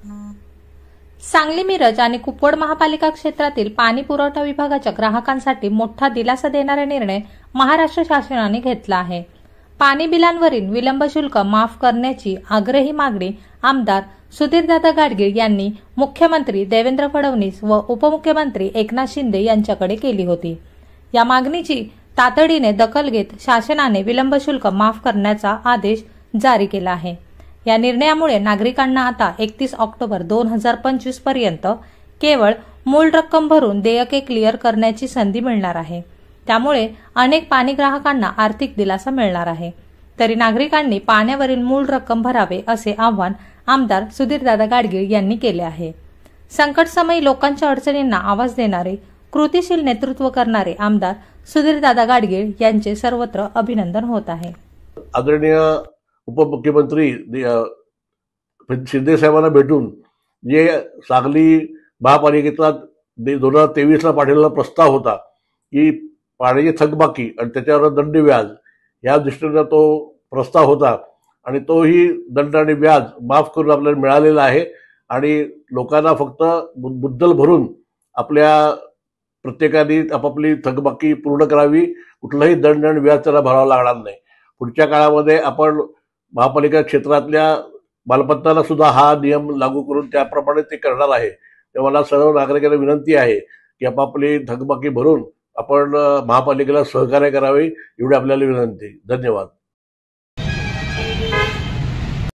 सांगली, मिरज आणि कुपवाड महापालिका क्षेत्रातील पाणी पुरवठा विभागाच्या ग्राहकांसाठी मोठा दिलासा देणारा निर्णय महाराष्ट्र शासनाने घेतला आहे। पाणी बिलांवरील विलंब शुल्क माफ करण्याची आग्रही मागणी आमदार सुधीरदादा गाडगीळ यांनी मुख्यमंत्री देवेंद्र फडणवीस व उपमुख्यमंत्री एकनाथ शिंदे यांच्याकडे केली होती। या मागणीची तातडीने दखल घेत शासनाने विलंब शुल्क माफ करण्याचा आदेश जारी केला आहे। या निर्णयामुळे नागरिकांना आता 31 ऑक्टोबर 2025 पर्यंत केवळ मूळ रक्कम भरून देयके क्लिअर करण्याची संधी मिळणार आहे। त्यामुळे अनेक पाणी ग्राहकांना आर्थिक दिलासा मिळणार आहे। तरी नागरिकांनी पाण्यावरील मूळ रक्कम भरावे असे आवाहन आमदार सुधीरदादा गाडगीळ यांनी केले आहे। संकटसमयी लोकांच्या अडचणींना आवाज देणारे, कृतिशील नेतृत्व करणारे आमदार सुधीरदादा गाडगीळ यांचे सर्वत्र अभिनंदन होत आहे। आदरणीय उपमुख्यमंत्री शिंदे साहेबांना भेटून जे सांगली महापालिकेचा 2023 ला पाठवलेला प्रस्ताव होता की पाण्याची थकबाकी आणि त्याच्यावर दंड व्याज या दृष्टीने तो प्रस्ताव होता आणि तोही दंड आणि व्याज माफ करून आपल्याला मिळालेला आहे आणि लोकांना फक्त मुद्दल भरून आपल्या प्रत्येकाने आपापली थकबाकी पूर्ण करावी, कुठलाही दंड आणि व्याज त्याला भरावं लागणार नाही। पुढच्या काळामध्ये आपण महापालिका क्षेत्रातल्या मालमत्तांना सुद्धा हा नियम लागू करून त्याप्रमाणे ते करणार आहे। तेव्हा मला सर्व नागरिकांना विनंती आहे की आपापली थकबाकी भरून आपण महापालिकेला सहकार्य करावे, एवढी आपल्याला विनंती। धन्यवाद।